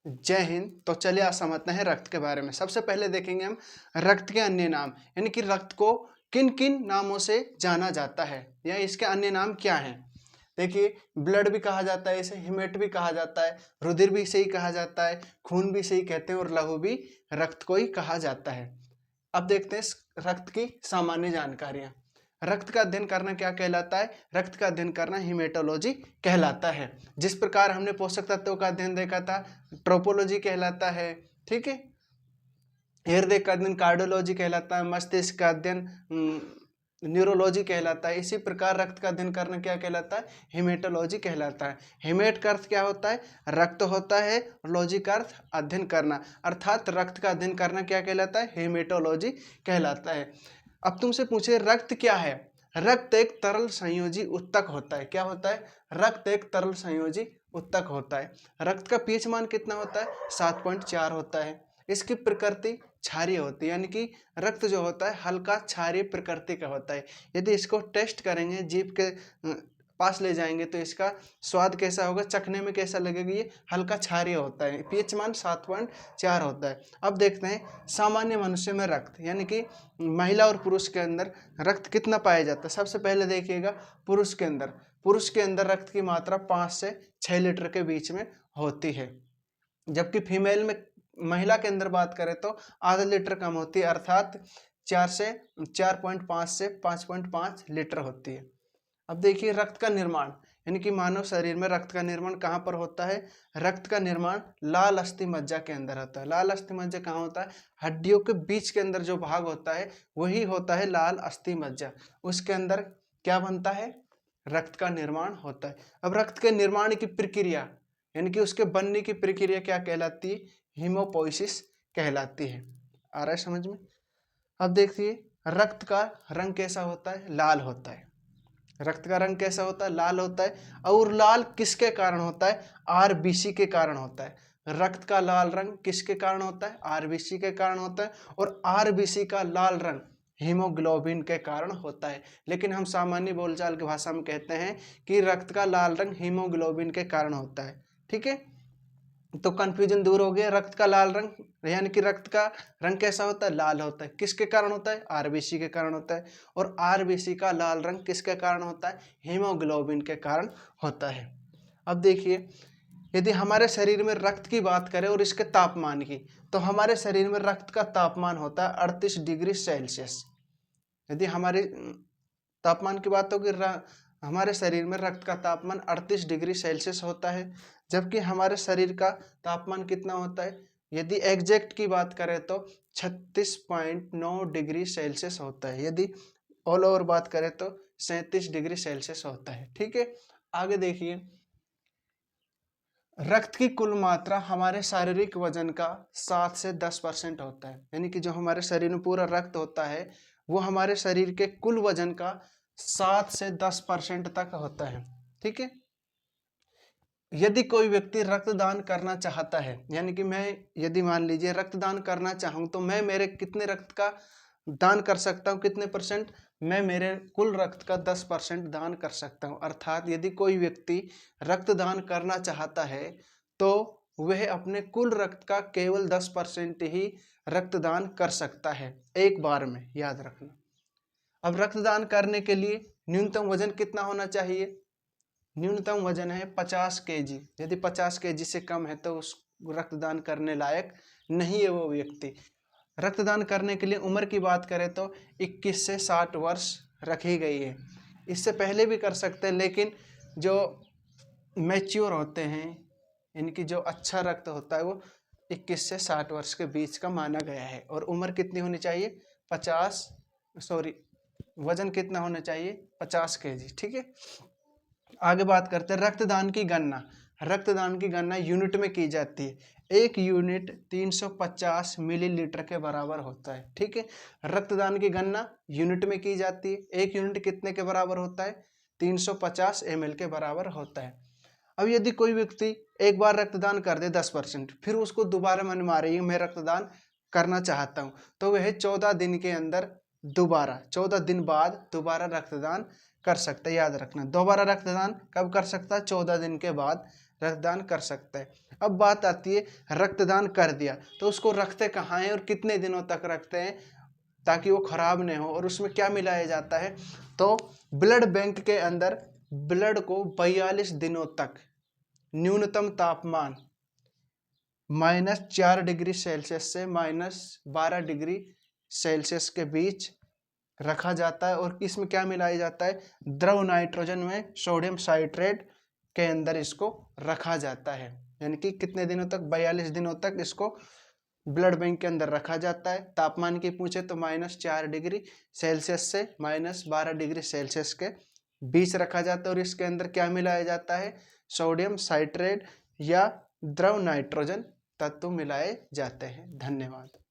जय हिंद। तो चलिए आज समझते हैं रक्त के बारे में। सबसे पहले देखेंगे हम रक्त के अन्य नाम, यानी कि रक्त को किन किन नामों से जाना जाता है या इसके अन्य नाम क्या हैं। देखिए, ब्लड भी कहा जाता है, इसे हिमेट भी कहा जाता है, रुधिर भी इसे ही कहा जाता है, खून भी इसे ही कहते हैं और लहू भी रक्त को ही कहा जाता है। अब देखते हैं इस रक्त की सामान्य जानकारियां। रक्त का अध्ययन करना क्या कहलाता है? रक्त का अध्ययन करना हीमेटोलॉजी कहलाता है। जिस प्रकार हमने पोषक तत्वों का अध्ययन देखा था, ट्रोपोलॉजी कहलाता है। ठीक है, हृदय का अध्ययन कार्डियोलॉजी कहलाता है, मस्तिष्क का अध्ययन न्यूरोलॉजी कहलाता है। इसी प्रकार रक्त का अध्ययन करना क्या कहलाता है? हीमेटोलॉजी कहलाता है। हीमेट का अर्थ क्या होता है? रक्त होता है। लॉजी का अर्थ अध्ययन करना, अर्थात रक्त का अध्ययन करना क्या कहलाता है? हीमेटोलॉजी कहलाता है। अब तुमसे पूछे रक्त क्या है? रक्त एक तरल संयोजी उत्तक होता है। क्या होता है? रक्त एक तरल संयोजी उत्तक होता है। रक्त का पीएच मान कितना होता है? 7.4 होता है। इसकी प्रकृति क्षारीय होती है, यानी कि रक्त जो होता है हल्का क्षारीय प्रकृति का होता है। यदि इसको टेस्ट करेंगे, जीभ के पास ले जाएंगे तो इसका स्वाद कैसा होगा, चखने में कैसा लगेगा? ये हल्का क्षारीय होता है। पीएच मान 7.4 होता है। अब देखते हैं सामान्य मनुष्य में रक्त, यानी कि महिला और पुरुष के अंदर रक्त कितना पाया जाता है। सबसे पहले देखिएगा पुरुष के अंदर रक्त की मात्रा 5 से 6 लीटर के बीच में होती है, जबकि फीमेल में, महिला के अंदर बात करें तो आधा लीटर कम होती है, अर्थात 4.5 से 5.5 लीटर होती है। अब देखिए रक्त का निर्माण, यानी कि मानव शरीर में रक्त का निर्माण कहाँ पर होता है? रक्त का निर्माण लाल अस्थि मज्जा के अंदर होता है। लाल अस्थि मज्जा कहाँ होता है? हड्डियों के बीच के अंदर जो भाग होता है वही होता है लाल अस्थि मज्जा। उसके अंदर क्या बनता है? रक्त का निर्माण होता है। अब रक्त के निर्माण की प्रक्रिया, यानी कि उसके बनने की प्रक्रिया क्या कहलाती है? हीमोपोइसिस कहलाती है। आ रहा है समझ में? अब देखिए रक्त का रंग कैसा होता है? लाल होता है। रक्त का रंग कैसा होता है? लाल होता है। और लाल किसके कारण होता है? आरबीसी के कारण होता है। रक्त का लाल रंग किसके कारण होता है? आरबीसी के कारण होता है। और आरबीसी का लाल रंग हीमोग्लोबिन के कारण होता है। लेकिन हम सामान्य बोलचाल की भाषा में कहते हैं कि रक्त का लाल रंग हीमोग्लोबिन के कारण होता है। ठीक है, तो कंफ्यूजन दूर हो गया। रक्त का लाल रंग, यानी कि रक्त का रंग कैसा होता है? लाल होता है। किसके कारण होता है? आरबीसी के कारण होता है। और आरबीसी का लाल रंग किसके कारण होता है? हीमोग्लोबिन के कारण होता है। अब देखिए, यदि हमारे शरीर में रक्त की बात करें और इसके तापमान की, तो हमारे शरीर में रक्त का तापमान होता है 38 डिग्री सेल्सियस। यदि हमारे तापमान की बात होगी, हमारे शरीर में रक्त का तापमान 38 डिग्री सेल्सियस होता है, जबकि हमारे शरीर का तापमान कितना होता है? यदि एग्जैक्ट की बात करें तो 36.9 डिग्री सेल्सियस होता है। यदि ऑल ओवर बात करें तो 37 डिग्री सेल्सियस होता है। ठीक है, आगे देखिए, रक्त की कुल मात्रा हमारे शारीरिक वजन का 7 से 10% होता है। यानी कि जो हमारे शरीर में पूरा रक्त होता है वो हमारे शरीर के कुल वजन का 7 से 10% तक होता है। ठीक है, यदि कोई व्यक्ति रक्तदान करना चाहता है, यानी कि मैं यदि मान लीजिए रक्तदान करना चाहूँ तो मैं मेरे कितने रक्त का दान कर सकता हूँ? कितने परसेंट? मैं मेरे कुल रक्त का 10% दान कर सकता हूँ। अर्थात यदि कोई व्यक्ति रक्तदान करना चाहता है तो वह अपने कुल रक्त का केवल 10% ही रक्तदान कर सकता है एक बार में, याद रखना। अब रक्तदान करने के लिए न्यूनतम वजन कितना होना चाहिए? न्यूनतम वजन है 50 केजी। यदि 50 केजी से कम है तो उस रक्तदान करने लायक नहीं है वो व्यक्ति। रक्तदान करने के लिए उम्र की बात करें तो 21 से 60 वर्ष रखी गई है। इससे पहले भी कर सकते हैं, लेकिन जो मैच्योर होते हैं, इनकी जो अच्छा रक्त होता है वो 21 से 60 वर्ष के बीच का माना गया है। और उम्र कितनी होनी चाहिए? 50, सॉरी, वजन कितना होना चाहिए? 50 केजी। ठीक है, आगे बात करते हैं रक्तदान की गणना। रक्तदान की गणना यूनिट में की जाती है। एक यूनिट 350 मिलीलीटर के बराबर होता है। ठीक है, रक्तदान की गणना यूनिट में की जाती है। एक यूनिट कितने के बराबर होता है? 350 ml के बराबर होता है। अब यदि कोई व्यक्ति एक बार रक्तदान कर दे 10%, फिर उसको दोबारा मन मारे मैं रक्तदान करना चाहता हूँ, तो वह 14 दिन के अंदर दोबारा, 14 दिन बाद दोबारा रक्तदान कर सकता है। याद रखना, दोबारा रक्तदान कब कर सकता है? 14 दिन के बाद रक्तदान कर सकता है। अब बात आती है रक्तदान कर दिया तो उसको रखते कहाँ हैं और कितने दिनों तक रखते हैं ताकि वो खराब नहीं हो, और उसमें क्या मिलाया जाता है। तो ब्लड बैंक के अंदर ब्लड को 42 दिनों तक न्यूनतम तापमान -4 डिग्री सेल्सियस से -12 डिग्री सेल्सियस के बीच रखा जाता है, और इसमें क्या मिलाया जाता है, द्रव नाइट्रोजन में सोडियम साइट्रेट के अंदर इसको रखा जाता है। यानी कि कितने दिनों तक, 42 दिनों तक इसको ब्लड बैंक के अंदर रखा जाता है। तापमान की पूछे तो -4 डिग्री सेल्सियस से -12 डिग्री सेल्सियस के बीच रखा जाता है, और इसके अंदर क्या मिलाया जाता है, सोडियम साइट्रेट या द्रव नाइट्रोजन तत्व मिलाए जाते हैं। धन्यवाद।